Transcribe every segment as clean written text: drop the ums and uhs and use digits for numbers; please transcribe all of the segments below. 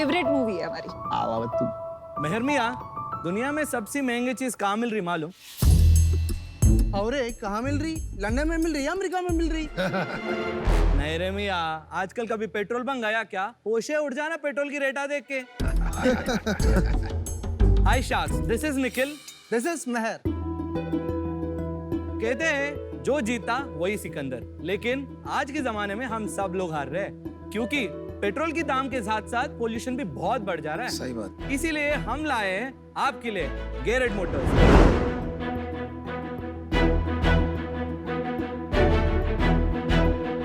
Favourite movie है हमारी। आवा तू मेहर मियां, दुनिया में सबसे महंगी चीज कहाँ मिल रही मालूम? और कहाँ मिल रही? लंदन में मिल रही या अमेरिका में मिल रही? नहीं रे मियां, आजकल कभी पेट्रोल बंक आया क्या? होशे उड़ जाना पेट्रोल की रेटा देख के। Hi sharks, this is Nikhil. This is Mehar. कहते हैं जो जीता वही सिकंदर, लेकिन आज के जमाने में हम सब लोग हार रहे हैं क्योंकि पेट्रोल की दाम के साथ साथ पोल्यूशन भी बहुत बढ़ जा रहा है। सही बात। इसीलिए हम लाए हैं आपके लिए गैरेट मोटर्स।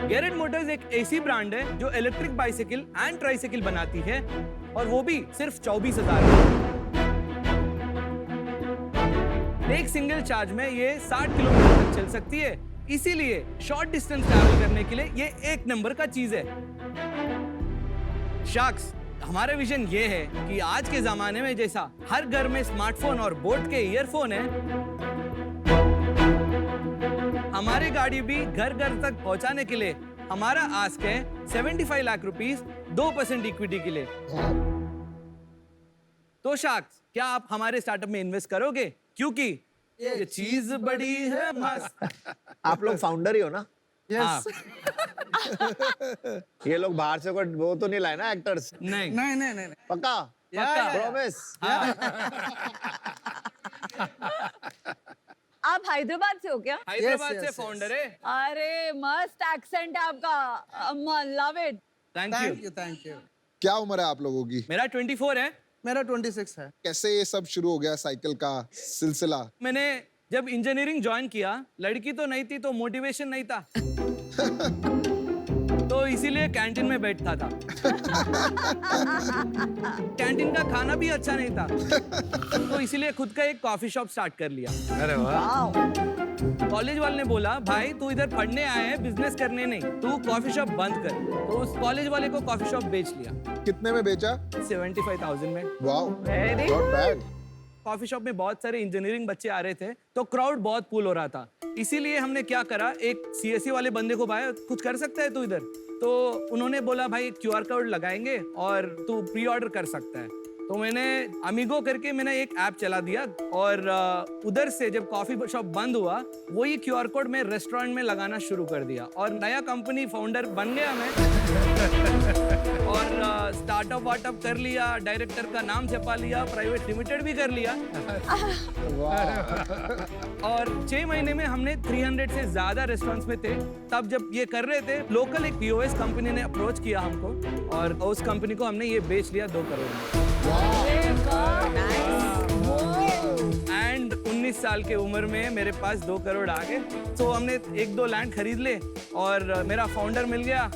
गैरेट मोटर्स एक ऐसी ब्रांड है जो इलेक्ट्रिक बाइसाइकिल एंड ट्राइसाइकिल बनाती है और वो भी सिर्फ 24,000 में। एक सिंगल चार्ज में ये 60 किलोमीटर तक चल सकती है, इसीलिए शॉर्ट डिस्टेंस ट्रैवल करने के लिए ये एक नंबर का चीज है। शाक्स, हमारा विजन ये है कि आज के जमाने में जैसा हर घर में स्मार्टफोन और बोट के ईयरफोन है, हमारी गाड़ी भी घर घर तक पहुंचाने के लिए हमारा आस्क है 75 लाख रुपीस 2% इक्विटी के लिए। तो शाक्स, क्या आप हमारे स्टार्टअप में इन्वेस्ट करोगे? क्योंकि ये चीज बड़ी है मस्त। आप लोग फाउंडर ही हो ना? यस। ये लोग बाहर से कोई वो तो नहीं लाए ना एक्टर्स? नहीं नहीं नहीं नहीं। पक्का? पक्का। प्रॉमिस? आप हैदराबाद से हो क्या? हैदराबाद Yes, से yes, फाउंडर है। अरे मस्त एक्सेंट है आपका, love it. Thank thank you. You thank you. क्या उम्र है आप लोगों की? मेरा 24 है। मेरा 26 है। कैसे ये सब शुरू हो गया साइकिल का सिलसिला? मैंने जब इंजीनियरिंग ज्वाइन किया, लड़की तो नहीं थी तो मोटिवेशन नहीं था, तो इसीलिए कैंटीन में बैठता था। कैंटीन का खाना भी अच्छा नहीं था, तो इसीलिए खुद का एक कॉफी शॉप स्टार्ट कर लिया। अरे वाह। कॉलेज वाले ने बोला, भाई तू इधर पढ़ने आया है, बिजनेस करने नहीं, तू कॉफी शॉप बंद कर। तो उस कॉलेज वाले को कॉफी शॉप बेच लिया। कितने में बेचा? 75,000 में। Wow, Very not bad. Coffee shop में बहुत सारे इंजीनियरिंग बच्चे आ रहे थे, तो क्राउड बहुत पुल हो रहा था। इसीलिए हमने क्या करा, एक सीएससी वाले बंदे को, भाई कुछ कर सकता है तू इधर? तो उन्होंने बोला, भाई क्यूआर कोड लगाएंगे और तू प्री ऑर्डर कर सकता है। तो मैंने अमीगो करके मैंने एक ऐप चला दिया और उधर से जब कॉफी शॉप बंद हुआ, वही क्यूआर कोड मैं रेस्टोरेंट में लगाना शुरू कर दिया और नया कंपनी फाउंडर बन गया मैं। और स्टार्टअप वार्टअप कर लिया, डायरेक्टर का नाम छपा लिया, प्राइवेट लिमिटेड भी कर लिया। और 6 महीने में हमने 300 से ज्यादा रेस्टोरेंट्स में थे। तब जब ये कर रहे थे, लोकल एक पीओएस कंपनी ने अप्रोच किया हमको और उस कंपनी को हमने ये बेच लिया 2 करोड़ में। एंड 19 साल के उम्र में मेरे पास 2 करोड़ आ गए। तो हमने 1-2 लैंड खरीद ले और मेरा फाउंडर मिल गया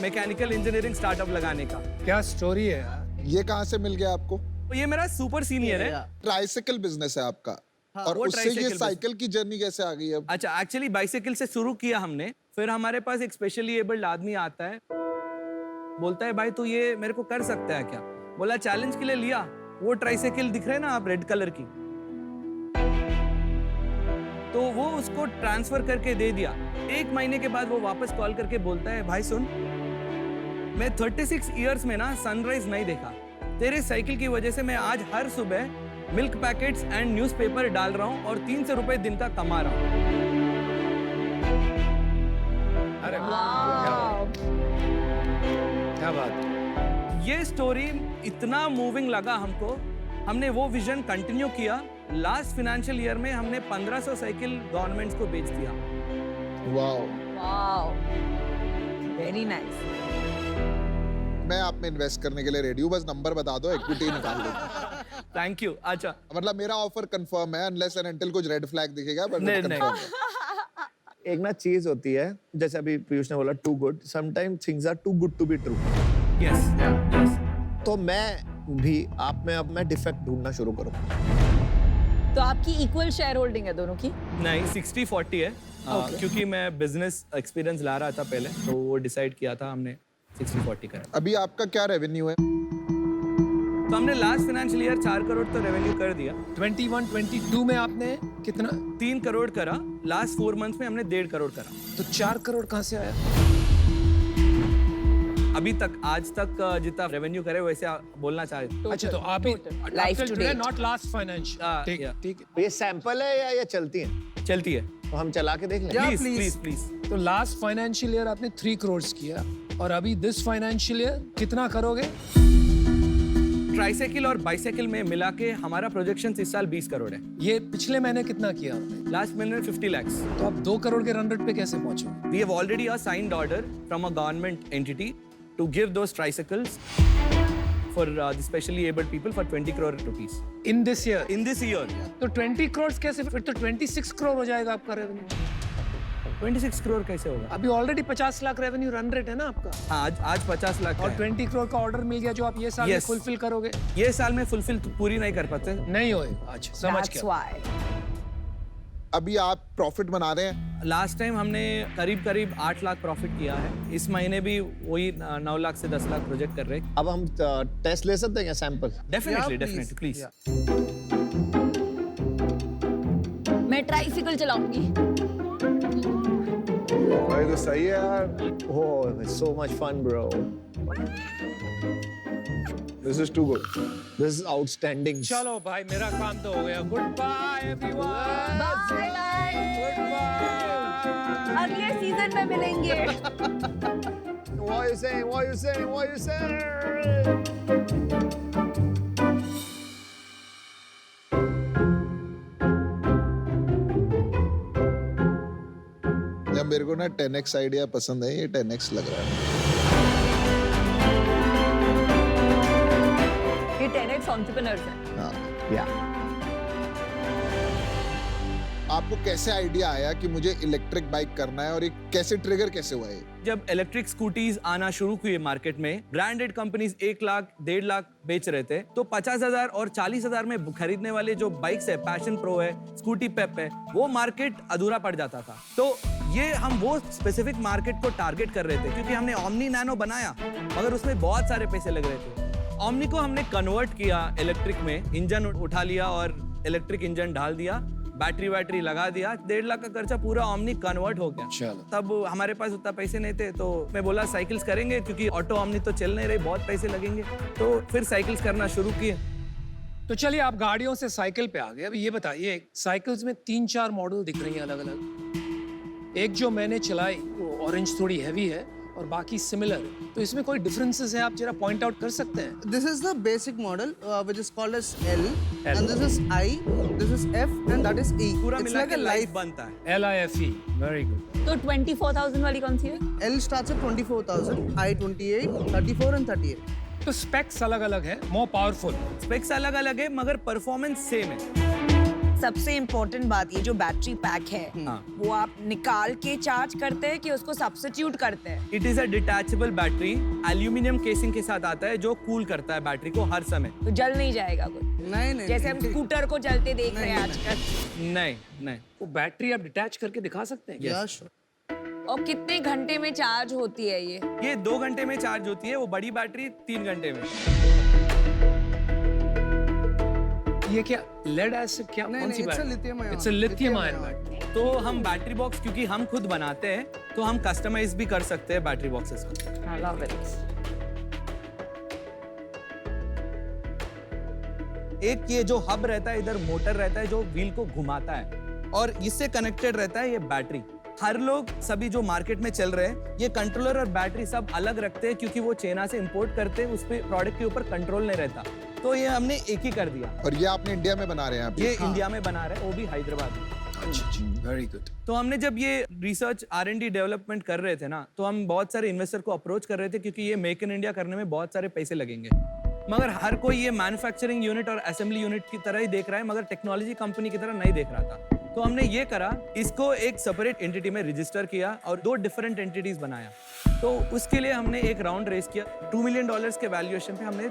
मैकेनिकल इंजीनियरिंग स्टार्टअप लगाने का। क्या स्टोरी है यार। ये कहाँ से मिल गया आपको? तो ये मेरा सुपर सीनियर है। ट्राइसाइकिल बिजनेस है आपका। और वो उससे ये tricycle साइकिल की जर्नी कैसे आ गई अब? अच्छा, एक्चुअली बाइसाइकिल से शुरू किया हमने, फिर हमारे पास एक स्पेशली एबल्ड आदमी आता है, बोलता है, भाई तू ये मेरे को कर सकता है क्या? बोला चैलेंज के लिए लिया। वो ट्राइसाइकिल दिख रहे हैं ना आप, रेड कलर की, तो वो उसको ट्रांसफर करके दे दिया। 1 महीने के बाद वो वापस कॉल करके बोलता है, भाई सुन, मैं 36 इयर्स में ना सनराइज नहीं देखा, तेरे साइकिल की वजह से मैं आज हर सुबह मिल्क पैकेट्स एंड न्यूज़पेपर डाल रहा हूँ और 300 रुपए दिन का कमा रहा हूँ। अरे क्या बात। ये स्टोरी इतना मूविंग लगा हमको, हमने वो विजन कंटिन्यू किया। लास्ट फाइनेंशियल ईयर में हमने 1500 साइकिल गवर्नमेंट्स को बेच दिया। वाओ। Wow, very nice. मैं आप में इन्वेस्ट करने के लिए रेडी हूँ, बस नंबर बता दो, इक्विटी निकाल दो। Thank you. अच्छा, मतलब मेरा ऑफर कंफर्म है, अनलेस एंड अनटिल कुछ रेड फ्लैग दिखेगा, बट नहीं, कंफर्म है। एक ना चीज होती है, जैसे अभी पीयूष ने बोला too good, sometimes things are too good to be true. Yes yes. तो मैं भी आप में अब मैं डिफेक्ट ढूंढना शुरू करूँ। तो आपकी इक्वल शेयर होल्डिंग है दोनों की? नहीं, 60-40 है। क्योंकि मैं बिजनेस एक्सपीरियंस ला रहा था पहले, तो वो डिसाइड किया था हमने 60-40 करा। अभी आपका क्या रेवेन्यू है? तो हमने लास्ट फाइनेंशियल ईयर 4 करोड़ तो रेवेन्यू कर दिया। 21-22 में आपने कितना? 3 करोड़ करा। लास्ट 4 मंथ्स में हमने 1.5 करोड़ करा। तो 4 करोड़ कहाँ से आया? अभी तक आज तक जितना रेवेन्यू करे वैसे बोलना चाहे अच्छा तो अभी Life to date. Not last financial ठीक yeah. ठीक है ये सैंपल है या ये चलती है? चलती है। तो हम चला के देख लें। Yeah, please please. Please please. तो लास्ट फाइनेंशियल ईयर आपने 3 करोड़ किया और अभी दिस फाइनेंशियल ईयर कितना करोगे? ट्राइसाइकिल और बाइसाइकिल में मिला के हमारा प्रोजेक्शन इस साल 20 करोड़ है। ये पिछले महीने कितना किया आपने? लास्ट महीने में 50 lakhs। तो आप 2 करोड़ के रन रेट पे कैसे पहुंचे? We have already a signed order from a government entity to give those tricycles for the specially abled people for 20 crore rupees in this year in this year। तो 20 करोड़ कैसे? फिर तो 26 करोड़ हो जाएगा आपका रेवेन्यू। 26 करोड़ कैसे होगा? अभी already 50 lakh revenue run rate है ना आपका, हाँ, आज 50 लाख और है। 20 करोड़ का ऑर्डर मिल गया जो आप ये साल में Yes. फुलफिल करोगे। ये साल में फुलफिल पूरी नहीं कर पाते। नहीं होएगा। अच्छा समझ That's गया। why. अभी आप प्रॉफिट बना रहे हैं। लास्ट टाइम हमने करीब 8 लाख प्रॉफिट किया है। इस महीने भी वही 9 लाख से 10 लाख प्रोजेक्ट कर रहे हैं। अब हम टेस्ट ले सकते हैं क्या sample? Definitely Yeah, definitely please. मैं ट्राइसिकल चलाऊंगी। भाई तो सही है यार। ओह, so much fun, bro. This is too good. This is outstanding. चलो भाई मेरा काम तो हो गया। Good bye everyone. Bye bye. Good bye. अगले सीजन में मिलेंगे। What are you saying? What are you saying? What are you saying? जब मेरे को ना 10x आइडिया पसंद है, ये 10x लग रहा है। ये 10x entrepreneurs हैं। हाँ। Yeah. आपको कैसे आइडिया आया कि मुझे इलेक्ट्रिक बाइक करना है और ये कैसे ट्रिगर कैसे हुआ ये? जब इलेक्ट्रिक स्कूटीज आना शुरू हुई मार्केट में, ब्रांडेड कंपनीज 1 लाख 1.5 लाख बेच रहे थे, तो 50,000 और 40,000 में खरीदने वाले जो बाइक्स है, पैशन प्रो है, स्कूटी पेप है, वो मार्केट अधूरा पड़ जाता था। तो ये हम वो स्पेसिफिक मार्केट को टारगेट कर रहे थे, क्योंकि हमने ओमनी नैनो बनाया मगर उसमें बहुत सारे पैसे लग रहे थे। ओमनी को हमने कन्वर्ट किया इलेक्ट्रिक में, इंजन उठा लिया और इलेक्ट्रिक इंजन डाल दिया, बैटरी लगा दिया, 1.5 लाख का खर्चा पूरा ओमनी कन्वर्ट हो गया। चलो। तब हमारे पास उतना पैसे नहीं थे, तो मैं बोला साइकिल्स करेंगे, क्योंकि ऑटो ओमनी तो चल नहीं रही, बहुत पैसे लगेंगे। तो फिर साइकिल्स करना शुरू किए। तो चलिए आप गाड़ियों से साइकिल पे आ गए। अब ये बताइए, साइकिल्स में 3-4 मॉडल दिख रही हैं अलग अलग। एक जो मैंने चलाई वो ऑरेंज थोड़ी हैवी है और बाकी सिमिलर है, तो इसमें कोई डिफरेंसेस है आप जरा पॉइंट आउट कर सकते हैं? This is the basic model, which is called as L, and this is I, this is F, and that is E. पूरा It's मिला like के a लाइफ life. बनता है। LIFE, very good. तो 24,000 वाली कौन सी है? L starts at 24,000, I 28, 34, and 38. तो स्पेक्स अलग अलग है, मोर पावरफुल। स्पेक्स अलग अलग है मगर परफॉर्मेंस सेम है। सबसे इम्पोर्टेंट बात, ये जो बैटरी पैक है हाँ। वो आप निकाल के चार्ज करते हैं कि उसको सब्स्टिट्यूट करते हैं? It is a detachable battery, aluminium casing के साथ आता है, जो कूल करता है बैटरी को हर समय। तो जल नहीं जाएगा कुछ? नहीं जैसे हम स्कूटर को जलते देख रहे हैं नहीं, आजकल। नहीं वो बैटरी आप डिटैच करके दिखा सकते हैं? Yeah, sure. और कितने घंटे में चार्ज होती है ये? ये 2 घंटे में चार्ज होती है, वो बड़ी बैटरी 3 घंटे में। ये क्या लेड एसिड क्या नहीं, कौन सी नहीं, it's a battery? lithium ion. It's a lithium ion Lithium ion. Battery. तो हम बैटरी बॉक्स क्योंकि हम खुद बनाते हैं, तो हम कस्टमाइज भी कर सकते हैं बैटरी बॉक्सेस को। I love it. एक ये जो हब रहता है, इधर मोटर रहता है जो व्हील को घुमाता है, और इससे कनेक्टेड रहता है ये बैटरी। हर लोग सभी जो मार्केट में चल रहे हैं, ये कंट्रोलर और बैटरी सब अलग रखते हैं, क्योंकि वो चाइना से इंपोर्ट करते हैं, उस पे प्रोडक्ट के ऊपर कंट्रोल नहीं रहता। तो ये हमने एक ही कर दिया। और ये आपने इंडिया में बना रहे हैं आप? ये इंडिया में बना रहे हैं, वो भी हैदराबाद में। अच्छा, वेरी गुड। तो हमने जब ये रिसर्च R&D डेवलपमेंट कर रहे थे ना, तो हम बहुत सारे इन्वेस्टर को अप्रोच कर रहे थे, क्योंकि ये मेक इन इंडिया करने में बहुत सारे पैसे लगेंगे। मगर हर कोई ये मैन्युफैक्चरिंग यूनिट और असेंबली यूनिट की तरह ही देख रहा है, मगर टेक्नोलॉजी कंपनी की तरह नहीं देख रहा था। तो हमने ये करा, इसको एक सेपरेट एंटिटी में रजिस्टर किया और 2 डिफरेंट एंटिटीज बनाया। तो उसके लिए हमने एक राउंड रेस किया। $2 मिलियन के वैल्यूएशन पे हमने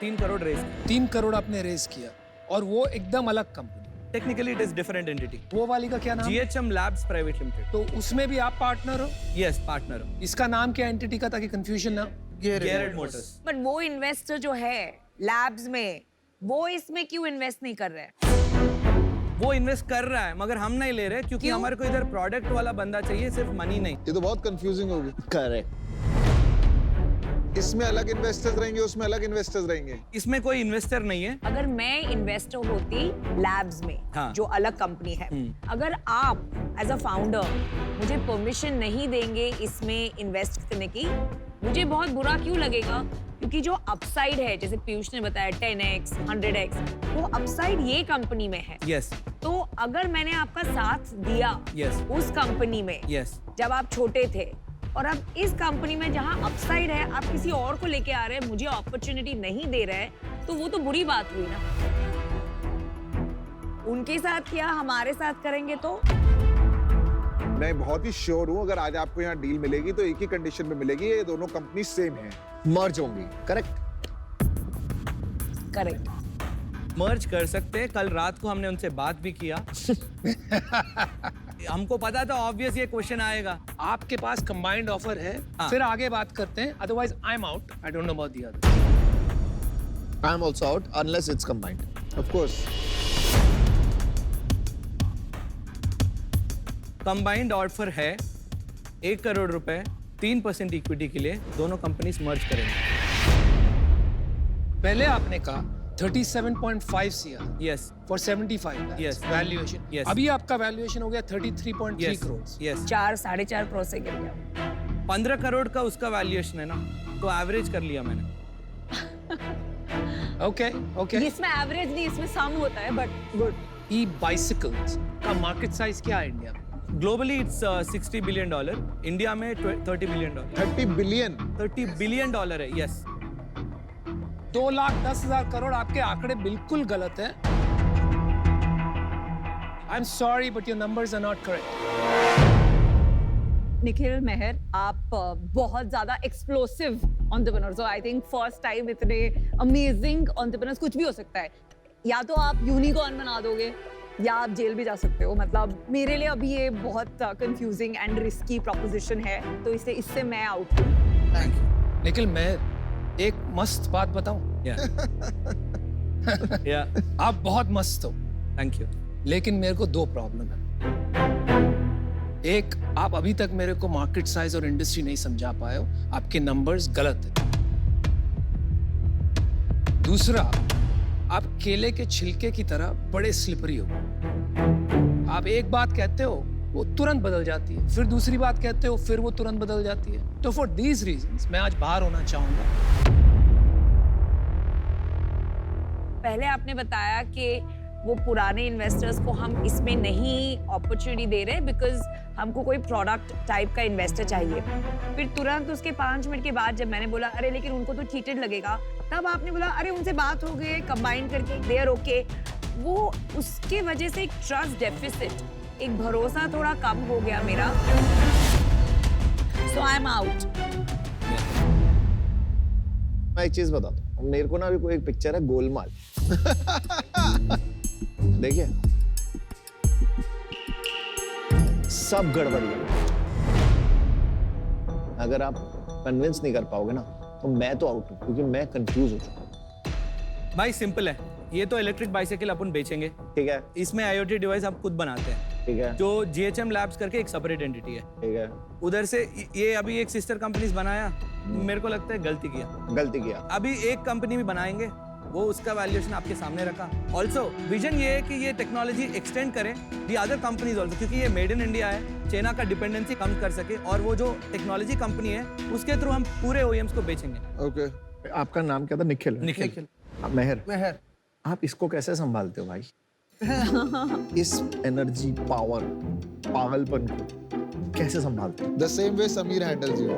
3 करोड़ रेस किया। 3 करोड़ आपने रेस किया, और वो एकदम अलग company. Technically it is different entity. वो वाली का क्या नाम? GHM Labs private limited. तो उसमें भी आप पार्टनर हो? यस, पार्टनर हो। इसका नाम क्या एंटिटी का, ताकि कंफ्यूजन ना? Garrett Motors। बट वो इन्वेस्टर जो है लैब्स में, वो इसमें क्यों इन्वेस्ट नहीं कर रहे हैं? वो इन्वेस्ट कर रहा है, मगर हम नहीं ले रहे, क्योंकि क्यों? हमारे को इधर प्रोडक्ट वाला बंदा चाहिए, सिर्फ मनी नहीं। ये तो बहुत कंफ्यूजिंग होगी। करेक्ट। इसमें अलग इन्वेस्टर्स रहेंगे, उसमें अलग इन्वेस्टर्स रहेंगे। इसमें कोई इन्वेस्टर नहीं है। अगर मैं इन्वेस्टर होती लैब्स में, हाँ। जो अलग कंपनी है, अगर आप एज अ फाउंडर मुझे परमिशन नहीं देंगे इसमें इन्वेस्ट करने की, मुझे बहुत बुरा क्यों लगेगा? क्योंकि जो अपसाइड है, जैसे पीयूष ने बताया 10x, 100x, वो अपसाइड ये कंपनी में है। यस तो अगर मैंने आपका साथ दिया Yes. उस कंपनी में, यस जब आप छोटे थे, और अब इस कंपनी में जहां अपसाइड है, आप किसी और को लेके आ रहे हैं, मुझे अपॉर्चुनिटी नहीं दे रहे हैं, तो वो तो बुरी बात हुई ना। उनके साथ किया, हमारे साथ करेंगे तो मैं बहुत ही श्योर हूँ, अगर आज आपको यहाँ डील मिलेगी तो एक ही कंडीशन में मिलेगी, ये दोनों कंपनी सेम है। मर्ज होंगी, करेक्ट? करेक्ट। मर्ज कर सकते हैं। कल रात को हमने उनसे बात भी किया। हमको पता था ऑब्वियस ये क्वेश्चन आएगा। आपके पास कंबाइंड ऑफर है, हाँ। फिर आगे बात करते हैं, otherwise I am out, I don't know about the other. I am also out unless it's combined. Of course. Combined offer है 1 करोड़ रुपए 3% इक्विटी के लिए, दोनों कंपनीज मर्ज करेंगे। पहले आपने कहा 37.5 CR yes for 75 lakhs Yes. valuation. Yes. अभी आपका वैल्यूएशन हो गया 33.3 यस crores. यस 4-4.5 करोड़ से गिर गया। 15 करोड़ का उसका वैल्यूएशन है ना, तो एवरेज कर लिया मैंने। Okay, okay. इसमें एवरेज नहीं, इसमें सम होता है, बट गुड। E-bicycles का मार्केट साइज क्या है इंडिया में? ग्लोबली इट्स $60 बिलियन, इंडिया में $30 बिलियन। 30 बिलियन। $30 बिलियन है। यस 2,10,000 करोड़ आपके आंकड़े बिल्कुल गलत हैं। I'm sorry, but your numbers are not correct. Nikhil मेहर, आप बहुत ज्यादा एक्सप्लोसिव एंटरप्रेन्योर्स हो। आई थिंक फर्स्ट टाइम इतने अमेजिंग एंटरप्रेन्योर्स, कुछ भी हो सकता है। या तो आप यूनिकॉर्न बना दोगे, या आप जेल भी जा सकते हो। मतलब मेरे लिए अभी ये बहुत कंफ्यूजिंग एंड रिस्की प्रोपोजिशन है, तो इससे मैं आउट हूँ। निखिल, मैं एक मस्त बात बताऊं? या आप बहुत मस्त हो, थैंक यू। लेकिन मेरे को 2 प्रॉब्लम है। एक, आप अभी तक मेरे को मार्केट साइज और इंडस्ट्री नहीं समझा पाए हो, आपके नंबर्स गलत है। दूसरा, आप केले के छिलके की तरह बड़े स्लिपरी हो। आप एक बात कहते हो, वो तुरंत बदल जाती है, फिर दूसरी बात कहते हो, फिर वो तुरंत बदल जाती है। तो फॉर दीज रीजंस मैं आज बाहर होना चाहूंगा। पहले आपने बताया कि वो पुराने इन्वेस्टर्स को हम इसमें नहीं अपॉर्चुनिटी दे रहे बिकॉज हमको कोई प्रोडक्ट टाइप का इन्वेस्टर चाहिए। फिर तुरंत उसके 5 मिनट के बाद जब मैंने बोला अरे लेकिन उनको तो चीटेड लगेगा, तब आपने बोला अरे उनसे बात हो गई, कंबाइन करके दे आर ओके। वो उसके वजह से एक ट्रस्ट डेफिसिट, एक भरोसा थोड़ा कम हो गया मेरा। सो आई एम आउट। मैं एक चीज बताता हूँ, मेरे को ना अभी कोई एक पिक्चर है गोलमाल। देखिए सब गड़बड़ है। अगर आप कन्विंस नहीं कर पाओगे ना, तो मैं तो आउट हूँ, क्योंकि मैं कंफ्यूज हो चुका हूँ। भाई सिंपल है, ये तो इलेक्ट्रिक बाइसाइकिल अपन बेचेंगे, ठीक है, इसमें IoT डिवाइस हम खुद बनाते हैं, ठीक है, जो GHM लैब्स करके एक सेपरेट एंटिटी है। ठीक है। उधर से ये अभी एक सिस्टर कंपनीज बनाया, मेरे को लगता है गलती किया। गलती किया। अभी एक कंपनी भी बनाएंगे, वो उसका वैल्यूएशन आपके सामने रखा। ऑल्सो विजन ये है कि ये टेक्नोलॉजी एक्सटेंड करें दी अदर कंपनीज ऑल्सो, क्योंकि ये मेड इन इंडिया है, चाइना का डिपेंडेंसी कम कर सके, और वो जो टेक्नोलॉजी कंपनी है उसके थ्रू हम पूरे OEMs को बेचेंगे। ओके। आपका नाम क्या था? निखिल। निखिल। मेहर। मेहर। आप इसको कैसे संभालते हो भाई? इस एनर्जी, पावर, पागलपन को कैसे संभालते हो? The same way Samir handles you.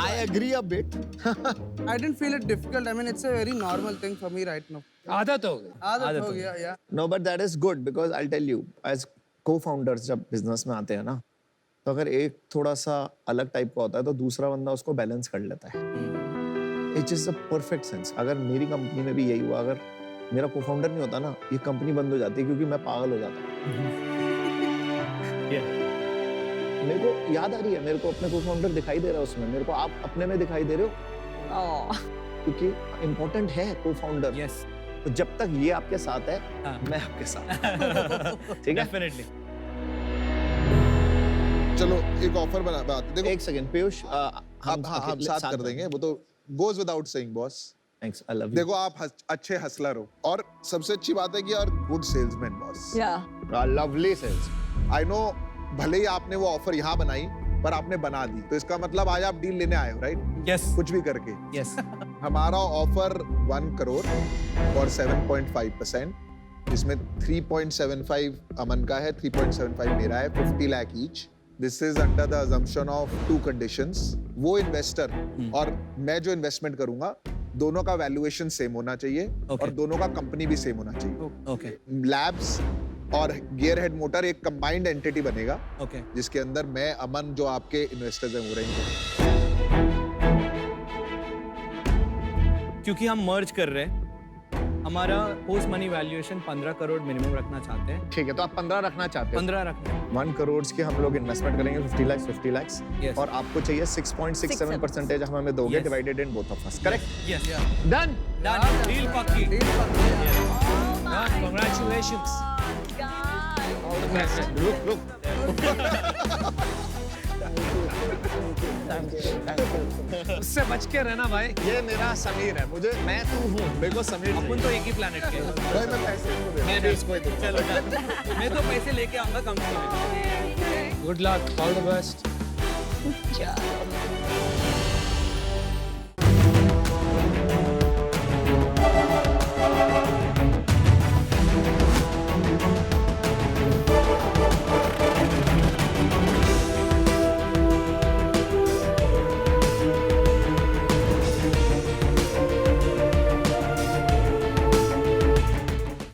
I agree a bit. I didn't feel it difficult. I mean, it's a very normal thing for me right now. आदत हो गई। आदत हो गया, yeah. No, but that is good because I'll tell you, as co-founders जब business में आते हैं ना, तो अगर एक थोड़ा सा अलग टाइप का होता है, तो दूसरा बंदा उसको बैलेंस कर लेता है। It is a perfect sense. अगर मेरी कंपनी में भी यही हुआ, अगर मेरा को-फाउंडर नहीं होता ना, ये कंपनी बंद हो जाती है, क्योंकि मैं पागल हो जाता। मेरे को याद आ रही है, मेरे को अपने को-फाउंडर दिखाई दे रहा है उसमें, मेरे को आप अपने में दिखाई दे रहे हो, क्योंकि इम्पोर्टेंट है को-फाउंडर। यस, तो जब तक ये आपके साथ है, हाँ। मैं आपके साथ। ठीक है? डेफिनेटली। चलो एक ऑफर बना देखो एक सेकंड पीयूष हम हम साथ कर देंगे, वो तो goes without saying boss. Thanks, I love you. देखो आप अच्छे हसलर हो और सबसे अच्छी बात है कि यार good salesman boss. Yeah. Lovely sales. I know भले ही आपने वो ऑफर यहाँ बनाई पर आपने बना दी, तो इसका मतलब आज आप डील लेने आए हो, राइट? यस कुछ भी करके। यस हमारा ऑफर 1 करोड़ और 7.5%, जिसमें 3.75 अमन का है, 3.75 मेरा है, 50 lakh each. This is under the assumption of 2 conditions। वो इन्वेस्टर और मैं जो इन्वेस्टमेंट करूंगा, दोनों का वैल्यूएशन सेम होना चाहिए और दोनों का कंपनी भी सेम होना चाहिए। ओके लैब्स और गियर हेड मोटर एक कंबाइंड एंटिटी बनेगा, ओके जिसके अंदर मैं, अमन, जो आपके इन्वेस्टर्स हैं वो रहेंगे। क्योंकि हम मर्ज कर रहे हैं, हमारा post money valuation 15 crore minimum रखना चाहते हैं। ठीक है, तो आप 15 रखना चाहते हो। 15 रखना है। 1 करोड़ के हम लोग इन्वेस्टमेंट करेंगे, 50 lakhs Yes. और आपको चाहिए 6.67% हम हमें दोगे, Yes. Divided in both of us, correct? Yes done. Done, deal पक्की। Congratulations. All the best. रुक उससे बच के रहना भाई। ये मेरा समीर है, मैं तू हूँ, मेरे को समीर अपन तो एक ही प्लेनेट के हैं। भाई मैं पैसे इसको दे मैं भी इसको ही दूँ। चलो डन। मैं तो पैसे लेके आऊंगा कंपनी में। Good luck. All the best. चलो